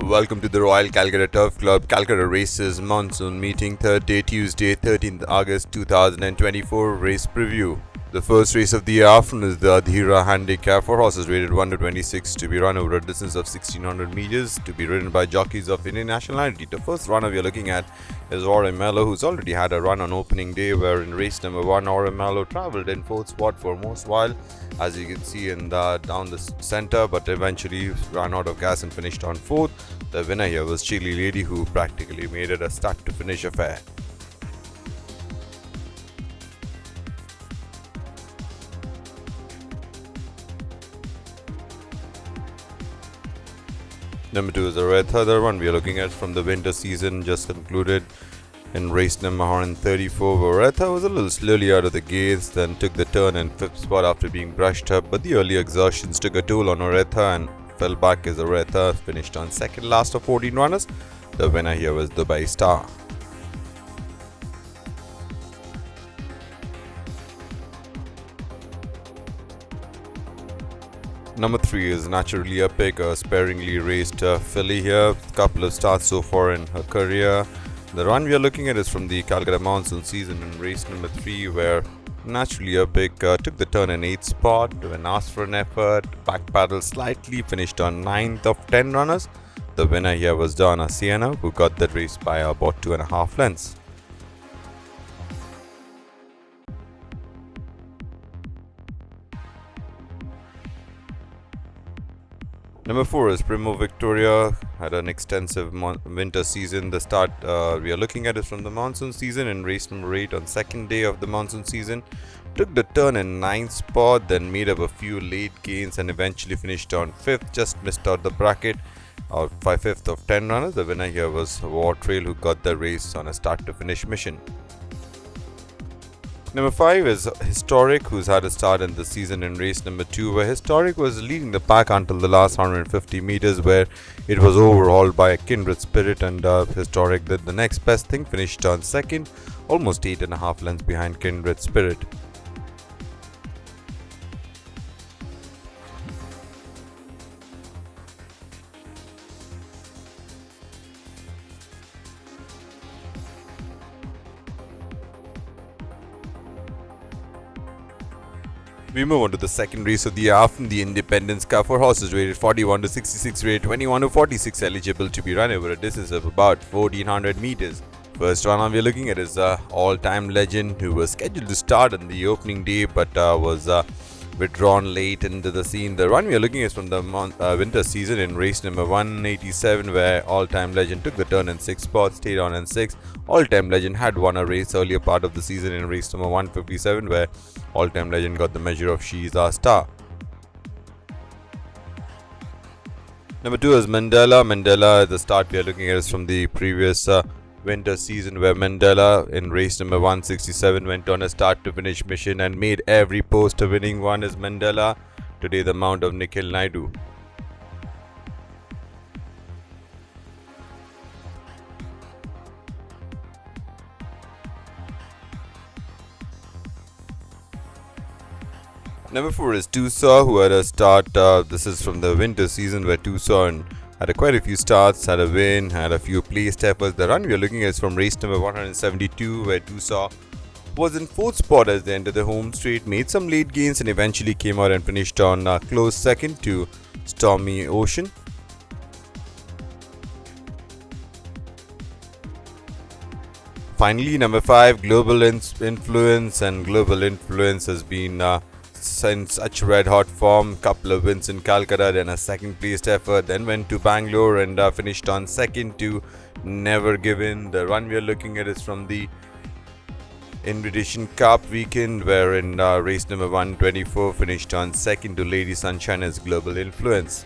Welcome to the Royal Calcutta Turf Club Calcutta Races Monsoon meeting, third day, Tuesday, 13th August 2024 race preview. The first race of the afternoon is the Adhira Handicap for horses rated 1 to 26 to be run over a distance of 1600 meters to be ridden by jockeys of Indian nationality. The first runner we are looking at is Mello, who's already had a run on opening day, where in race number 1 Mello travelled in 4th spot for most while, as you can see in down the center, but eventually ran out of gas and finished on 4th. The winner here was Chili Lady, who practically made it a start to finish affair. Number 2 is Aretha, the one we are looking at from the winter season just concluded in race number 134. Aretha was a little slowly out of the gates, then took the turn in 5th spot after being brushed up, but the early exertions took a toll on Aretha and fell back as Aretha finished on second last of 14 runners. The winner here was Dubai Star. Number 3 is Naturally Epic, a sparingly raced filly here. Couple of starts so far in her career. The run we are looking at is from the Calcutta Monsoon season in race number 3, where Naturally Epic took the turn in 8th spot when asked for an effort, backpedaled slightly, finished on 9th of 10 runners. The winner here was Donna Sienna, who got that race by about 2.5 lengths. Number 4 is Primo Victoria, had an extensive winter season. The start we are looking at is from the monsoon season in race number 8 on second day of the monsoon season. Took the turn in 9th spot, then made up a few late gains and eventually finished on 5th, just missed out the bracket of 5th of 10 runners. The winner here was War Trail, who got the race on a start to finish mission. Number 5 is Historic, who's had a start in the season in race number 2, where Historic was leading the pack until the last 150 meters, where it was overhauled by a Kindred Spirit, and Historic did the next best thing, finished on second, almost 8.5 lengths behind Kindred Spirit. We move on to the second race of the afternoon, the Independence Cup for horses rated 41 to 66, rated 21 to 46, eligible to be run over a distance of about 1400 meters. First runner we are looking at is all-time legend, who was scheduled to start on the opening day but was withdrawn late into the scene. The run we are looking at is from the winter season in race number 187, where all-time legend took the turn in 6th spot, stayed on in 6th. All-time legend had won a race earlier part of the season in race number 157, where all-time legend got the measure of She's Our Star. Number 2 is Mandela. Mandela, the start we are looking at is from the previous winter season, where Mandela in race number 167 went on a start to finish mission and made every post a winning one. Is Mandela, today the mount of Nikhil Naidu. Number 4 is Tusa, who had a start. This is from the winter season, where Tusa had quite a few starts, had a win, had a few placed efforts. The run we are looking at is from race number 172, where Tusa was in 4th spot as they entered the home straight, made some late gains and eventually came out and finished on close second to Stormy Ocean. Finally, number 5, Global Influence, and Global Influence has been in such red hot form. Couple of wins in Calcutta, then a second placed effort, then went to Bangalore and finished on second to Never Give In. The run we are looking at is from the Invitation Cup weekend, where in race number 124 finished on second to Lady Sunshine as Global Influence.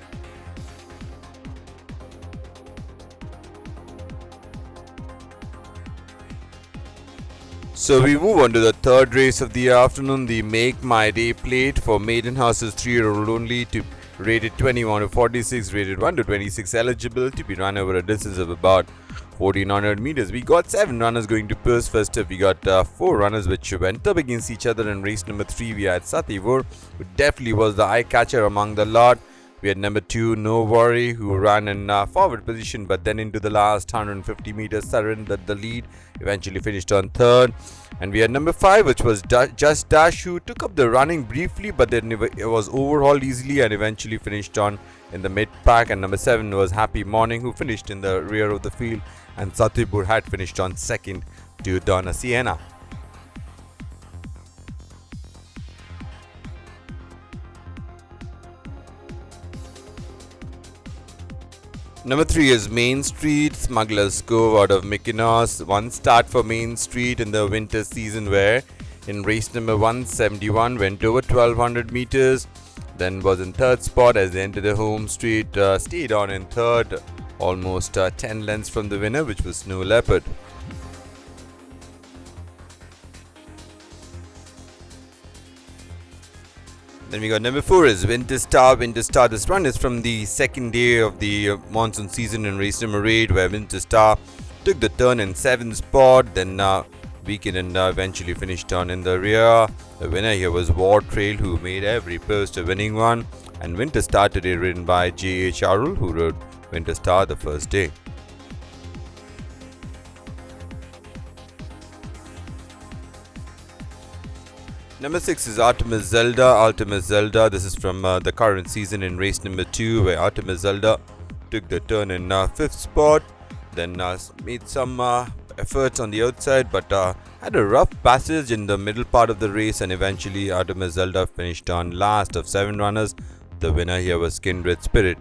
So we move on to the third race of the afternoon, the Make My Day plate for maiden horses 3-year-old only, to rated 21 to 46, rated 1 to 26, eligible to be run over a distance of about 1400 meters. We got 7 runners going to Purse Festive. We got 4 runners which went up against each other. In race number 3, we had Sativur, who definitely was the eye catcher among the lot. We had number 2, No Worry, who ran in forward position but then into the last 150 meters surrendered the lead, eventually finished on third. And we had number 5, which was Just Dash, who took up the running briefly but then it was overhauled easily and eventually finished on in the mid pack. And number 7 was Happy Morning, who finished in the rear of the field, and Satibur had finished on second to Donna Sienna. Number 3 is Main Street, Smuggler's Cove out of Mykonos. One start for Main Street in the winter season, where in race number 171 went over 1200 meters, then was in third spot as they entered the home straight, stayed on in third, almost 10 lengths from the winner, which was Snow Leopard. Then we got number 4 is Winter Star. Winter Star, this run is from the second day of the monsoon season in race number 8, where Winter Star took the turn in 7th spot, then weakened and eventually finished on in the rear. The winner here was War Trail, who made every post a winning one. And Winter Star today ridden by J.H. Arul, who rode Winter Star the first day. Number 6 is Artemis Zelda. Artemis Zelda, this is from the current season in race number 2, where Artemis Zelda took the turn in 5th spot, then made some efforts on the outside but had a rough passage in the middle part of the race, and eventually Artemis Zelda finished on last of 7 runners. The winner here was Kindred Spirit.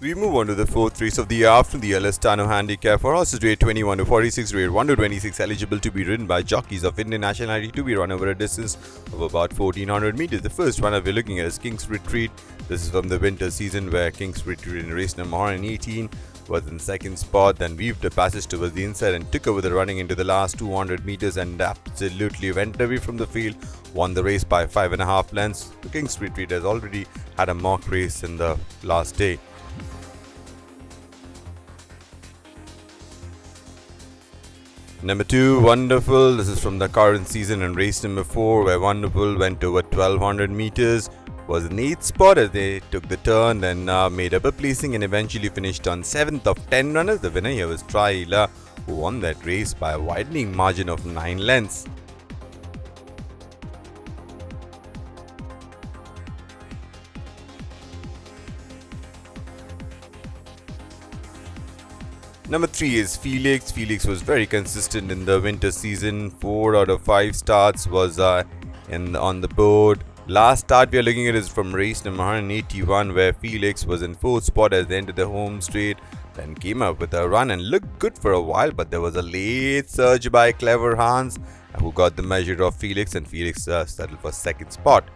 We move on to the 4th race of the afternoon, the Elastano Handicap for horses grade 21 to 46, grade 1 to 26, eligible to be ridden by jockeys of Indian nationality, to be run over a distance of about 1400 meters. The first runner we're looking at is King's Retreat. This is from the winter season, where King's Retreat in race number 118 was in 2nd spot, then weaved a passage towards the inside and took over the running into the last 200 meters and absolutely went away from the field, won the race by 5.5 lengths. The King's Retreat has already had a mock race in the last day. Number 2, Wonderful. This is from the current season in race number 4, where Wonderful went over 1200 meters, was in 8th spot as they took the turn, then made up a placing and eventually finished on 7th of 10 runners. The winner here was Traila, who won that race by a widening margin of 9 lengths. Number 3 is Felix. Felix was very consistent in the winter season. 4 out of 5 starts was on the board. Last start we are looking at is from race number 181, where Felix was in 4th spot as they entered the home straight, then came up with a run and looked good for a while, but there was a late surge by Clever Hans, who got the measure of Felix, and Felix settled for 2nd spot.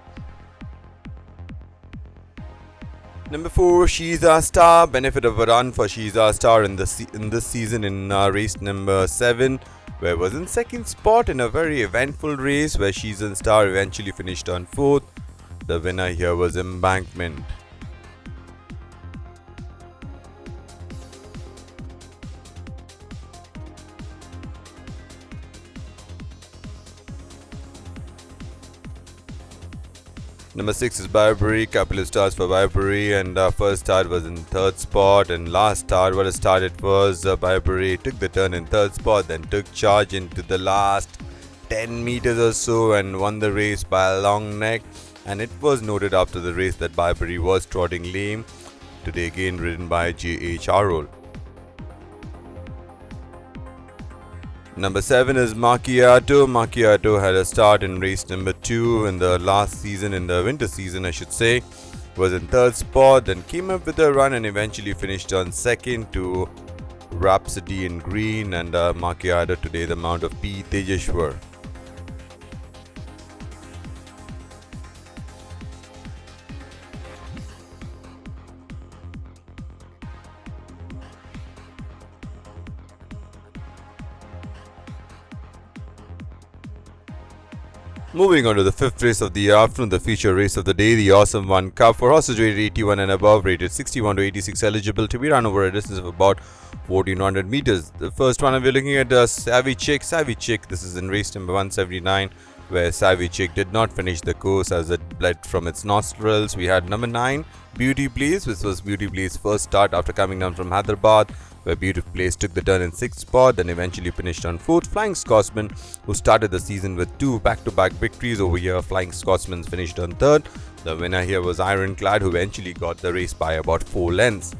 Number 4, Shiza Star. Benefit of a run for Shiza Star in this season in race number 7, where it was in 2nd spot in a very eventful race, where Shiza Star eventually finished on 4th. The winner here was Embankment. Number 6 is Barbary. Couple of starts for Barbary, and first start was in 3rd spot, and last start what it started was Barbary took the turn in 3rd spot, then took charge into the last 10 meters or so and won the race by a long neck. And it was noted after the race that Barbary was trotting lame. Today again ridden by J.H. Arul. Number 7 is Macchiato. Macchiato had a start in race number 2 in the last season, in the winter season I should say. Was in 3rd spot, then came up with a run and eventually finished on 2nd to Rhapsody in green, and Macchiato today the mount of P. Tejeshwar. Moving on to the fifth race of the afternoon, the feature race of the day, the Awesome One Cup for horses rated 81 and above, rated 61 to 86, eligible to be run over a distance of about 1400 meters. The first one we're looking at Savvy Chick. Savvy Chick, this is in race number 179, where Savvy Chick did not finish the course as it bled from its nostrils. We had number 9, Beauty Place, which was Beauty Place's first start after coming down from Hyderabad, where Beauty Place took the turn in 6th spot, then eventually finished on 4th. Flying Scotsman, who started the season with 2 back-to-back victories over here, Flying Scotsman finished on 3rd. The winner here was Ironclad, who eventually got the race by about 4 lengths.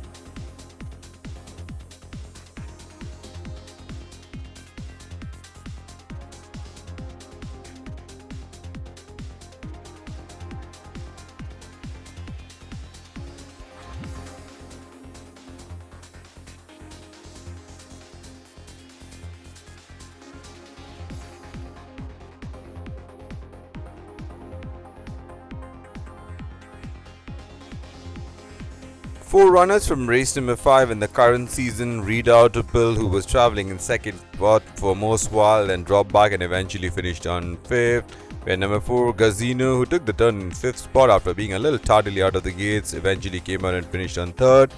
Four runners from race number 5 in the current season: Redoubtable, who was travelling in 2nd spot for most while and dropped back and eventually finished on 5th. We had number 4, Gazino, who took the turn in 5th spot after being a little tardily out of the gates, eventually came out and finished on 3rd.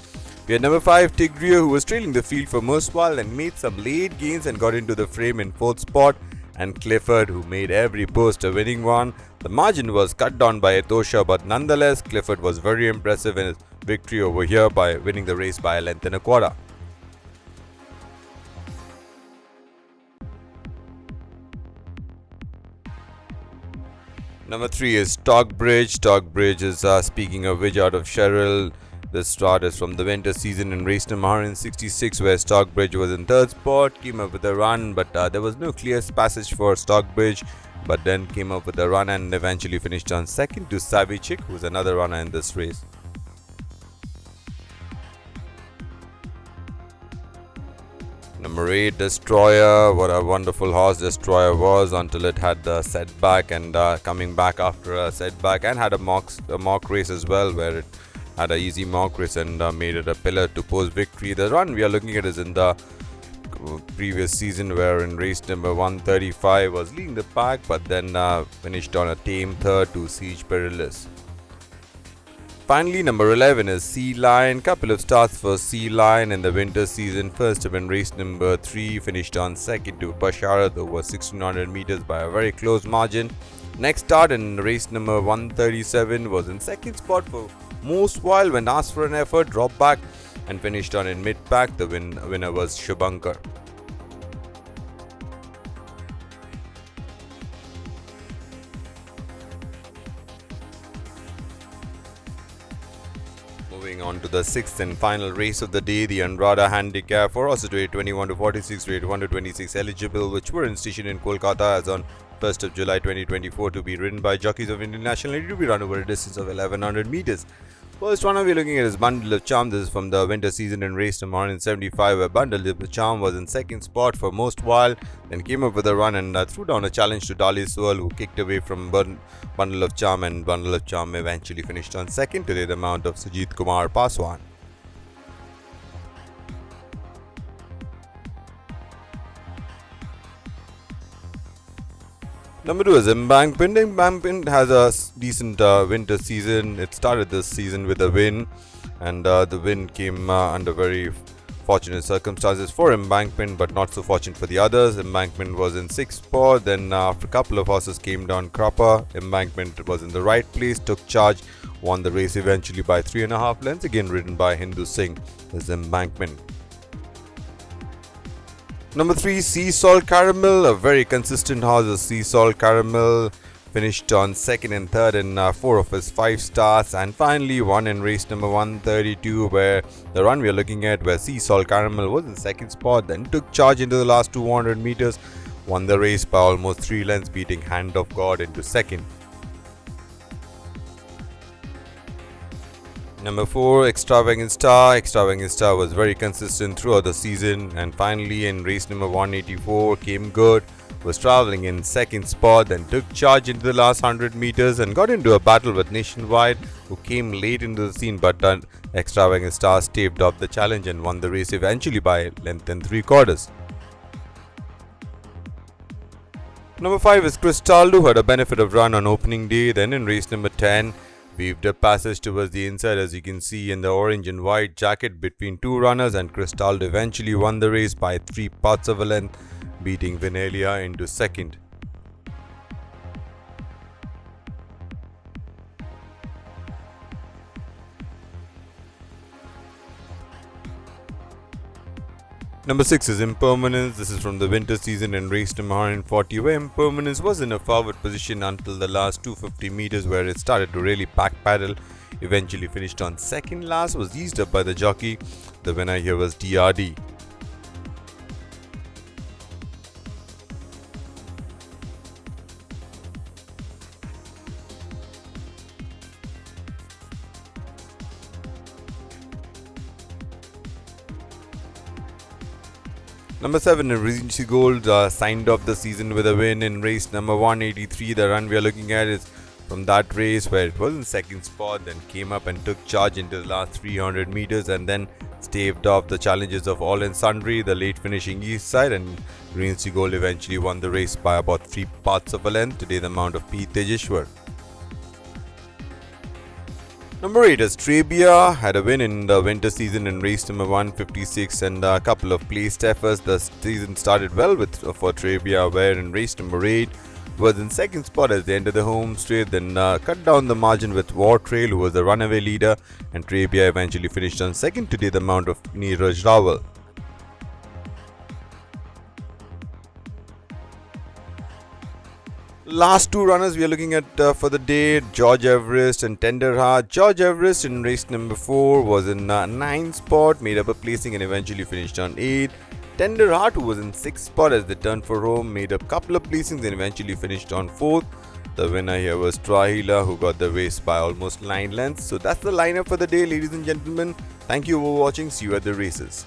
We had number 5, Tigria, who was trailing the field for most while and made some late gains and got into the frame in 4th spot, and Clifford, who made every post a winning one. The margin was cut down by Etosha, but nonetheless Clifford was very impressive in his victory over here by winning the race by a length and a quarter. Number 3 is Stockbridge. Stockbridge is, speaking of which, out of Cheryl. The start is from the winter season in race number 166, where Stockbridge was in 3rd spot, came up with a run, but there was no clear passage for Stockbridge, but then came up with a run and eventually finished on 2nd to Savvy Chick, who was another runner in this race. Number 8, Destroyer. What a wonderful horse Destroyer was until it had the setback, and coming back after a setback, and had a mock race as well, where it had an easy mock race and made it a pillar to post victory. The run we are looking at is in the previous season, where in race number 135 was leading the pack, but then finished on a tame 3rd to Siege Perilous. Finally, number 11 is Sea Lion. Couple of starts for Sea Lion in the winter season. First up in race number 3, finished on 2nd to Basharat over 1600 meters by a very close margin. Next start in race number 137 was in 2nd spot for most while, when asked for an effort, dropped back and finished on in mid-pack. The winner was Shubhankar. Moving on to the 6th and final race of the day, the Andrada Handicap for horses rated 21 to 46, rated 1 to 26, eligible, which were in station in Kolkata as on 1st of July 2024, to be ridden by jockeys of Indian nationality, to be run over a distance of 1100 meters. First one we're looking at is Bundle of Charm. This is from the winter season in race number 175, where Bundle of Charm was in 2nd spot for most while, then came up with a run and threw down a challenge to Dali Swirl, who kicked away from Bundle of Charm, and Bundle of Charm eventually finished on 2nd to the amount of Sujit Kumar Paswan. Number 2 is Embankment. Embankment has a decent winter season. It started this season with a win, and the win came under very fortunate circumstances for Embankment, but not so fortunate for the others. Embankment was in 6th spot. Then after a couple of horses came down Crapper, Embankment was in the right place, took charge, won the race eventually by 3.5 lengths, again ridden by Hindu Singh. This is Embankment. Number 3, Sea Salt Caramel, a very consistent horse. Sea Salt Caramel finished on 2nd and 3rd in 4 of his 5 starts, and finally won in race number 132, where the run we are looking at, where Sea Salt Caramel was in 2nd spot, then took charge into the last 200 meters, won the race by almost 3 lengths, beating Hand of God into 2nd. Number 4, Extravagant Star. Extravagant Star was very consistent throughout the season, and finally in race number 184 came good, was travelling in 2nd spot, then took charge into the last 100 meters and got into a battle with Nationwide, who came late into the scene, but Extravagant Star staved off the challenge and won the race eventually by length and 3/4. Number 5 is Cristaldo, who had a benefit of run on opening day. Then in race number 10, weaved a passage towards the inside, as you can see in the orange and white jacket between two runners, and Cristaldo eventually won the race by 3 parts of a length, beating Vinelia into second. Number 6 is Impermanence. This is from the winter season in race number 140, where Impermanence was in a forward position until the last 250 meters, where it started to really backpedal. Eventually finished on second last, was eased up by the jockey. The winner here was DRD. Number 7 in Regency Gold signed off the season with a win in race number 183. The run we are looking at is from that race where it was in second spot, then came up and took charge into the last 300 meters, and then staved off the challenges of All and Sundry, the late finishing east side, and Regency Gold eventually won the race by about 3 parts of a length, today the mount of P. Tejeshwar. Number 8 is Trebia, had a win in the winter season in race number 156 and a couple of placed efforts. The season started well for Trebia, where in race number 8 was in second spot as they entered the home straight, then cut down the margin with War Trail, who was the runaway leader, and Trebia eventually finished on second, today the mount of Neeraj Rawal. Last two runners we are looking at for the day, George Everest and Tender Heart. George Everest in race number 4 was in 9th spot, made up a placing and eventually finished on 8. Tender Heart, who was in 6th spot as they turned for home, made up a couple of placings and eventually finished on 4th. The winner here was Trahila, who got the race by almost 9 lengths. So that's the lineup for the day, ladies and gentlemen. Thank you for watching. See you at the races.